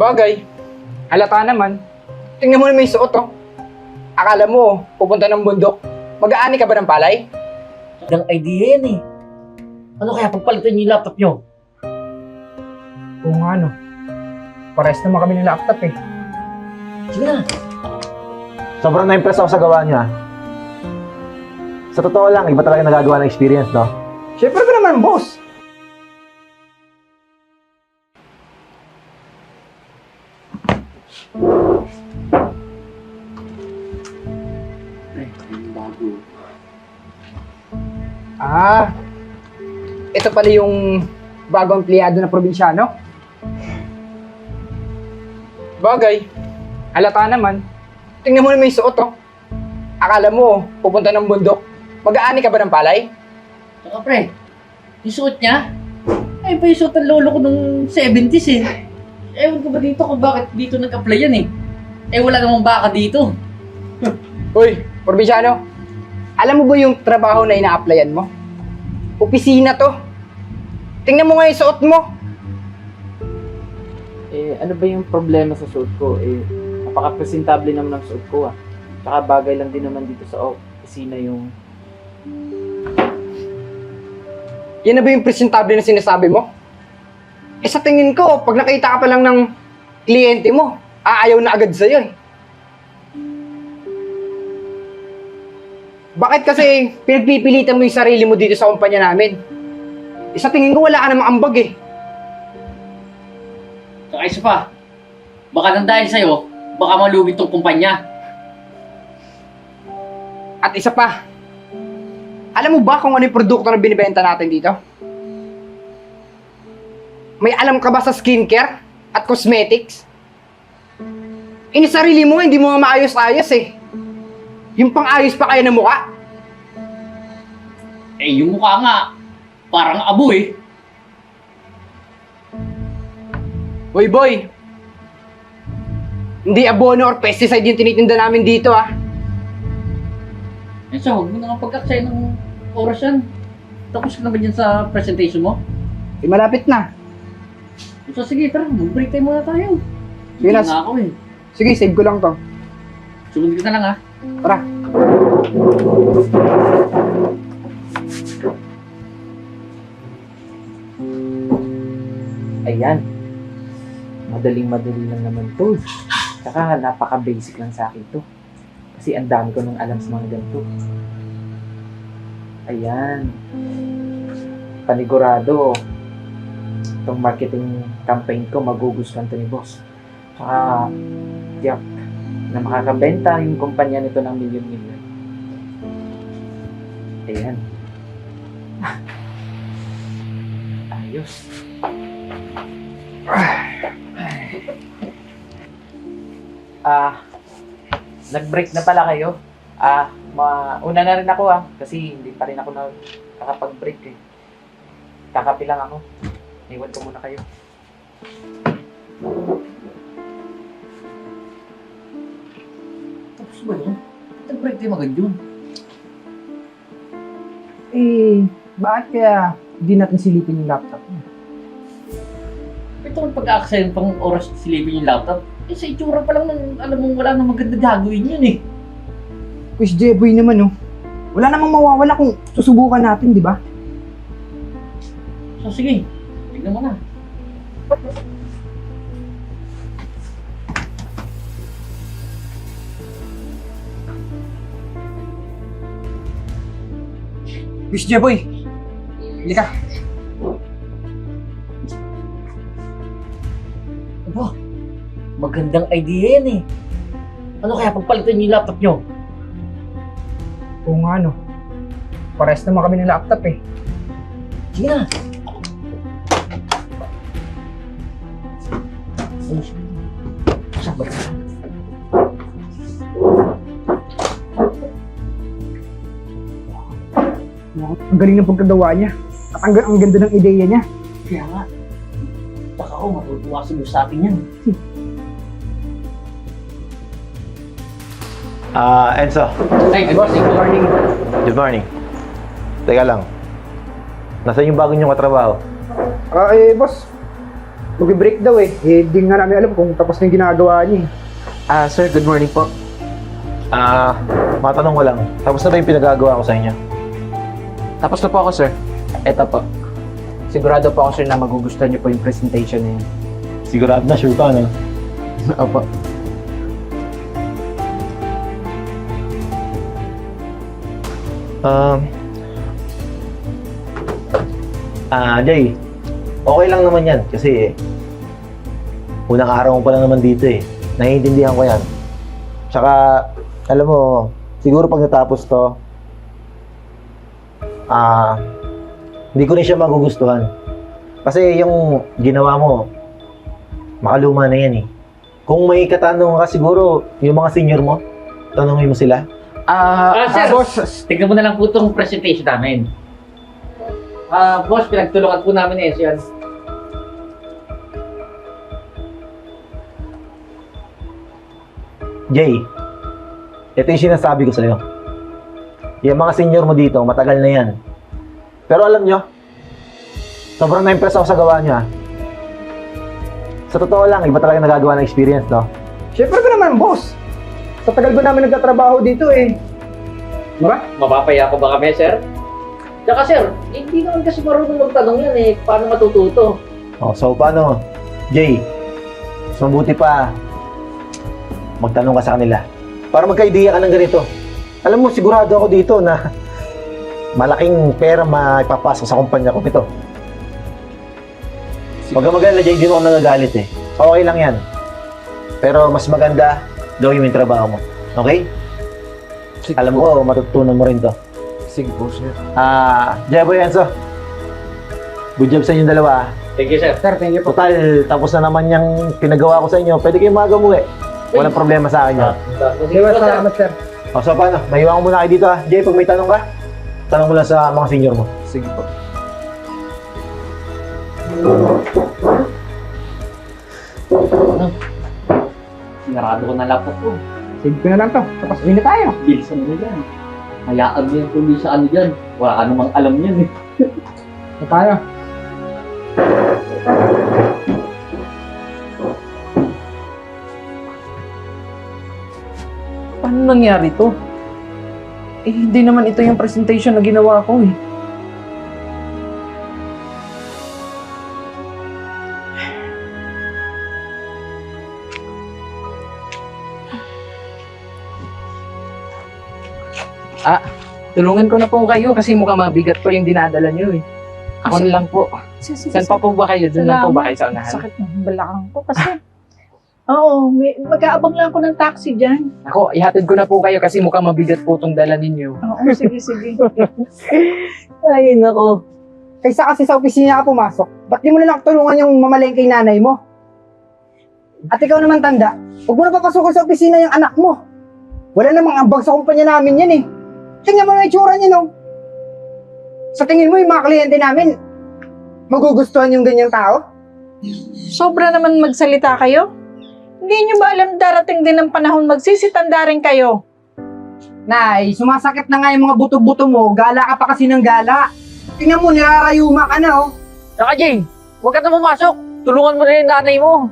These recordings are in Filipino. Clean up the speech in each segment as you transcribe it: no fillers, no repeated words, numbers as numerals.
Bagay, halata naman. Tingnan mo naman yung suot, oh. Akala mo, pupunta ng bundok. Mag-aani ka ba ng palay? Ang idea yan eh. Ano kaya pagpalitan niyo yung laptop niyo? Oo nga, no. Pares naman kami ng laptop, eh. Sige na. Sobrang na-impress ako sa gawa niya. Sa totoo lang, iba talaga nagagawa ng experience, no? Siyempre ko naman, boss. Ah, ito pala yung bagong empleyado na probinsyano. Bagay, halata naman. Tingnan mo naman yung suot, oh. Akala mo, pupunta ng bundok. Mag-aani ka ba ng palay? Saka pre, yung suot niya, ay pa yung suot ng lolo ko nung 70s eh. Ewan ko ba dito kung bakit dito nag-apply yan eh. Eh wala namang baka dito. Uy, probinsyano, alam mo ba yung trabaho na ina-applyan mo? Opisina to. Tingnan mo nga yung suot mo. Eh, ano ba yung problema sa suot ko? Eh, napaka-presentable naman ang suot ko ah. Tsaka bagay lang din naman dito sa opisina yung... Yan na ba yung presentable na sinasabi mo? Eh sa tingin ko, pag nakita ka pa lang ng kliyente mo, aayaw na agad sa'yo eh. Bakit kasi pinagpipilitan mo yung sarili mo dito sa kumpanya namin? Eh sa tingin ko wala ka namang ambag eh. Saka isa pa, baka nang dahil sa'yo, baka malugit tong kumpanya. At isa pa, alam mo ba kung ano yung produkto na binibenta natin dito? May alam ka ba sa skincare at cosmetics? Inisarili mo, hindi mo nga maayos-ayos eh. Yung pang-ayos pa kaya ng mukha? Eh yung mukha nga, parang abo eh. Hoy boy, hindi abono or pesticide yung tinitinda namin dito ah. Eh so, huwag mo na nga pagkaksay ng oras yan. Tapos ka na ba dyan sa presentation mo? Eh malapit na. So sige, tara, mag-break time muna tayo. Sige Hindi na. na ako eh. Sige, save ko lang to. Sumunod ka na lang ah. Tara. Ayan. Madaling-madali lang naman to. Tsaka napaka-basic lang sa akin to. Kasi ang dami ko nang alam sa mga ganito. Ayan. Panigurado. Itong marketing campaign ko, magugustuhan to ni boss. Tsaka, tiyak, na makakabenta yung kumpanya nito ng milyon-milyon. Ayan. Ayos. Nag-break na pala kayo. Mauna na rin ako kasi hindi pa rin ako nakakapag-break eh. Kakapi lang ako. Iwan ko muna kayo. Tapos ba yun? Nag-break time agad yun. Eh, bakit kaya hindi natin silipin yung laptop? Ito kung pag-accent pang oras silipin yung laptop, eh sa itsura pa lang nung alam mong wala nang maganda gagawin yun eh. Quiz Jeboy naman oh. Wala namang mawawala kung susubukan natin, di ba? So sige, tignan mo na. Quiz Jeboy, hindi ka. Aba, magandang idea yan eh. Ano kaya pagpalitan niyo yung laptop niyo? Oo nga no. Pares naman kami ng laptop eh. Sige na. Sabar ka. Ang galing ng pagkagawa niya. At ang ganda ng ideya niya. Kaya nga. Baka ako matutuwa siguro sa atin yan. Enzo, Ay, good morning. good morning. Teka lang. Nasaan yung bago niyong katrabaho? Eh boss, Mag-break daw eh. Eh, di nga namin alam kung tapos na yung ginagawa niya eh. Sir, good morning po. Matanong ko lang, tapos na ba yung pinagagawa ko sa inyo? Tapos na po ako, sir. Eto po. Sigurado po ako, sir, na magugustuhan niyo po yung presentation na yun. Sigurado na, sure ka, no? Opo. Jay, okay lang naman yan kasi unang araw mo pa lang naman dito eh. Naiintindihan ko yan. Tsaka, alam mo, siguro pag natapos to, hindi ko rin siya magugustuhan. Kasi yung ginawa mo, makaluma na yan eh. Kung may katanungan ka siguro, yung mga senior mo, tanongin mo sila. Sir, boss, tignan mo na lang po itong presentation namin. Boss, pinagtulungan po namin eh, siya. Jay, ito yung sinasabi ko sa'yo. Yung mga senior mo dito, matagal na yan. Pero alam nyo, sobrang na-impress ako sa gawa nyo ah. Sa totoo lang, iba talaga nagagawa ng experience, no? Siyempre ba naman, boss? Sa tagal ba namin nagtatrabaho dito eh. Diba? Mapapaya ko ba kami, sir? Tsaka, sir, hindi naman kasi marunong magtanong yan eh. Paano matututo? Oh, so paano? Jay, mas mabuti pa magtanong ka sa kanila para magka-idea ka ng ganito. Alam mo, sigurado ako dito na malaking pera maipapasok sa kumpanya ko nito. Huwag kang mag-alala, Jay, hindi mo ako nagagalit eh. Okay lang yan. Pero mas maganda, gawin mo yung trabaho mo. Okay? Sige Alam po. ko, matutunan mo rin to. Sige po, sir. Jeboy, Enzo. Good job sa inyong dalawa. Thank you, sir. Sir, thank you po. Total, tapos na naman yung pinagawa ko sa inyo. Pwede kayong magamuwi. Walang problema sa akin yan. Diba, salamat sir. O, so paano? Mahiwan ko muna kayo dito ha. Jay, pag may tanong ka, tanong mo lang sa mga senior mo. Sige po. Sinarado ko na laptop ko. Save ko na lang to. Tapos uwi na tayo. Bilisan mo yan. Hayaan mo yung kundi sa ano dyan. Wala ka namang alam yan eh. So, paano? Paano nangyari to? Eh, hindi naman ito yung presentation na ginawa ko eh. Tulungan ko na po kayo kasi mukhang mabigat po yung dinadala niyo eh. Ako na lang po. Sige, Saan pa po ba kayo? Doon lang po ba kayo sa unahan? Sakit ng balakang ko kasi. Oo, mag-aabang lang ako ng taxi dyan. Ako, ihatid ko na po kayo kasi mukhang mabigat po itong dala ninyo. Oo, sige, sige. Ay, nako. Kaysa kasi sa opisina ka pumasok, ba't di mo na lang tulungan yung mamalengke nanay mo? At ikaw naman tanda, huwag mo na papasukin sa opisina yung anak mo. Wala namang ambag sa kumpanya namin yan eh. Tingnan mo na itsura niya, no? Sa tingin mo, yung mga kliyente namin, magugustuhan yung ganyang tao? Sobra naman magsalita kayo. Hindi nyo ba alam darating din ang panahon magsisitanda rin kayo? Nay, sumasakit na nga yung mga buto-buto mo, gala ka pa kasi ng gala. Tingnan mo, nirarayuma ka na, oh. Saka Jay, huwag ka na pumasok. Tulungan mo na yung nanay mo.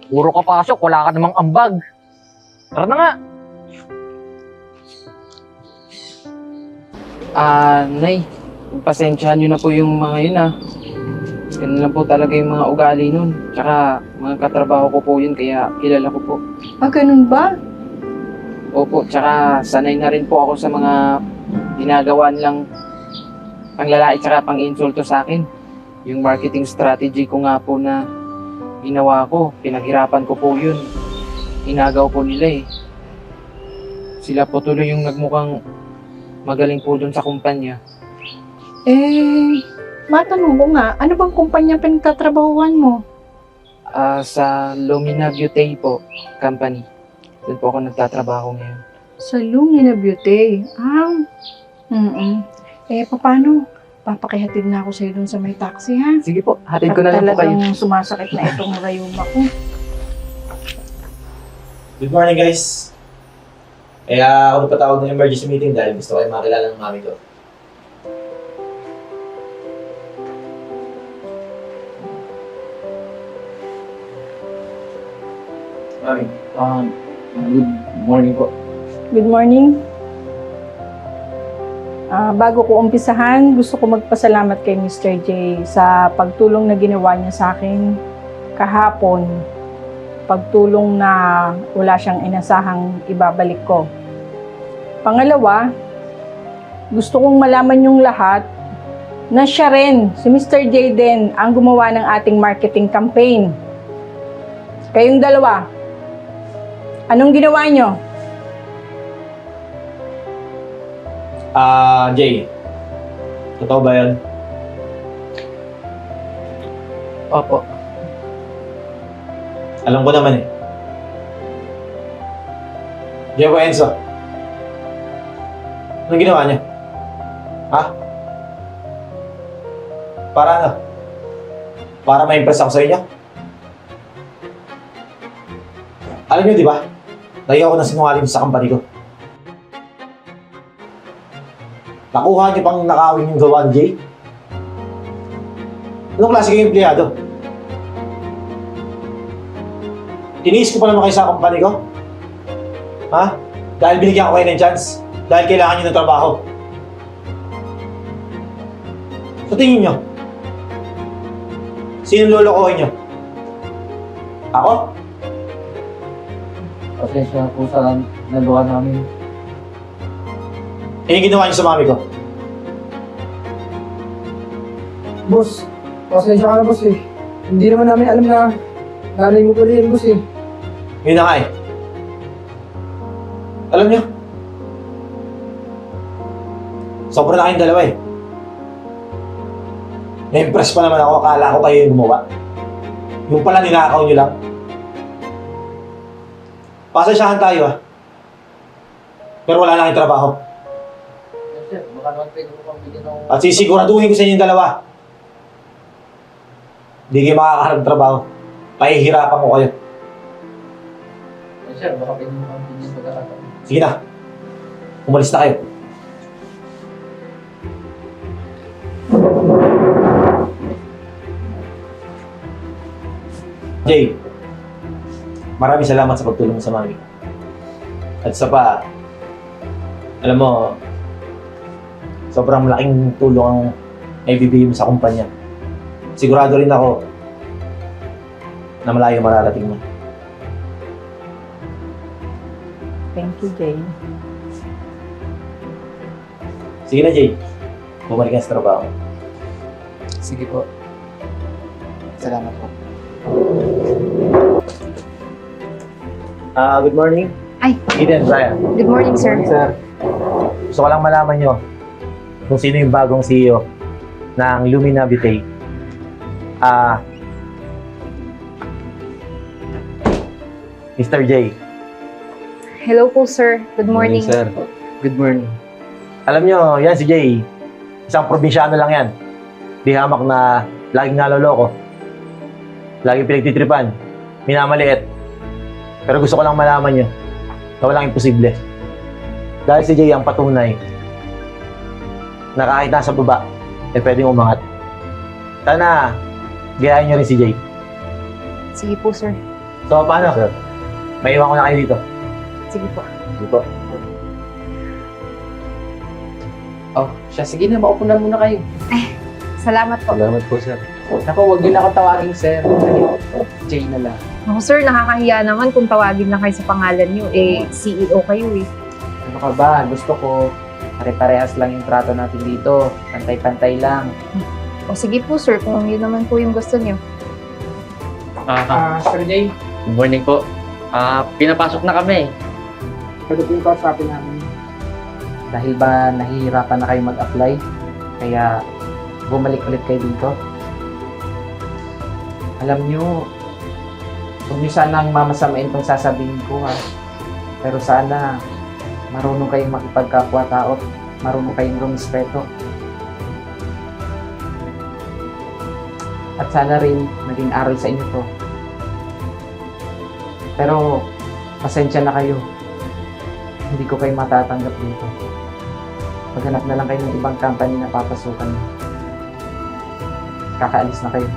Puro ka pasok, wala ka namang ambag. Tara na nga. Nay, pasensyahan nyo na po yung mga yun Ganun lang po talaga yung mga ugali nun. Tsaka mga katrabaho ko po yun, kaya kilala ko po. Ganun ba? Opo, tsaka sanay na rin po ako sa mga ginagawa nilang panglalait tsaka pang-insulto sa akin. Yung marketing strategy ko nga po na ginawa ko, pinaghirapan ko po yun. Inagaw po nila eh. Sila po tuloy yung nagmukhang magaling po dun sa kumpanya. Matanong ko nga, ano bang kumpanya pinagtatrabahuan mo? Sa Lumina Beauty po, company. Doon po ako nagtatrabaho ngayon. Sa Lumina Beauty. Paano? Papakihatid na ako sa'yo dun sa may taxi, ha? Sige po, hatid ko na lang po kayo. Talagang sumasakit na itong rayuma ko. Good morning, guys. Ako nagpatawag ng emergency meeting dahil gusto kayo makilala ng mami ko. Good morning po. Good morning. Bago ko umpisahan, gusto ko magpasalamat kay Mr. J sa pagtulong na ginawa niya sa akin kahapon. Pagtulong na wala siyang inasahang ibabalik ko. Pangalawa, gusto kong malaman yung lahat na siya rin, si Mr. J din, ang gumawa ng ating marketing campaign. Kayong dalawa, anong ginawa niyo? Jay. Totoo ba yan? Opo. Alam ko naman eh. Jay ba, Enzo? Anong ginawa niya? Ha? Para ano? Para ma-impress ako sa inyo? Alam niyo, di ba? Lagi ako na sinungaling sa company ko. Nakuha niyo pang nakawin yung gawa ni Jay? Anong klase kayong empleyado? Tiniis ko pa naman kayo sa company ko? Ha? Dahil binigyan ko kayo ng chance? Dahil kailangan niyo ng trabaho? Sa tingin niyo? Sino lolokohin niyo? Ako? Pasensya po sa nagawa namin. Eh, yung ginawa niyo sa mami ko? Boss, pasensya ka na boss eh. Hindi naman namin alam na nanay mo pala yun boss eh. Yun na nga eh. Alam niyo? Sobra na kayong dalawa eh. Na-impress pa naman ako, akala ko kayo yung gumawa. Yung pala ninakaw niyo lang. Pasensyahan tayo ah. Pero wala na kayong trabaho. Sir, baka naman pwede mo pang bigyan ng... At sisiguraduhin ko sa inyong dalawa. Hindi kayo makakahanap ng trabaho. Pahihirapan ko kayo. Sir, baka pwede mo pang bigyan ng pagkakataon. Sige na. Umalis na kayo. Jay, maraming salamat sa pagtulong mo sa mami. At sa pa, alam mo, sobrang malaking tulong ang ibibigay mo sa kumpanya. Sigurado rin ako na malayo mararating mo. Thank you, Jay. Sige na, Jay. Bumalik ka sa trabaho. Sige po. Salamat po. Good morning. Ay. Eden, Brian. Good morning, sir. Sir. Gusto ko lang malaman nyo kung sino yung bagong CEO ng Lumina Vitae. Mr. J. Hello po, sir. Good morning. Sir. Good morning. Alam nyo, yan si Jay. Isang probinsyano lang yan. Di hamak na laging naloloko. Laging pinagtitripan. Minamaliit. Pero gusto ko lang malaman nyo na walang imposible. Dahil si Jay ang patunay na kahit nasa baba, eh pwedeng umangat. Sana, gayahin nyo rin si Jay. Sige po, sir. So, paano? Sir. May iwan ko na kayo dito. Sige po. Sige po. Oh, siya. Sige na, maupo na muna kayo. Salamat po. Salamat po, sir. Naku, huwag niyo na ako tawagin, sir. Jay na lang. Ako, sir, nakakahiya naman kung tawagin na kayo sa pangalan niyo. Eh, CEO kayo eh. Ano ka ba? Gusto ko, pare-parehas lang yung trato natin dito. Pantay-pantay lang. O sige po, sir, kung yun naman po yung gusto niyo. Sir Jay, Good morning po. Pinapasok na kami. ito po yung kausapin namin. Dahil ba nahihirapan na kayo mag-apply? Kaya bumalik ulit kayo dito? Alam nyo, huwag nyo sanang mamasamain itong sasabihin ko ha. Pero sana marunong kayong makipagkapwa-tao, marunong kayong rumispeto. At sana rin maging aral sa inyo to. Pero pasensya na kayo. Hindi ko kayo matatanggap dito. Maghanap na lang kayo ng ibang company na papasukan. Kakaalis na kayo.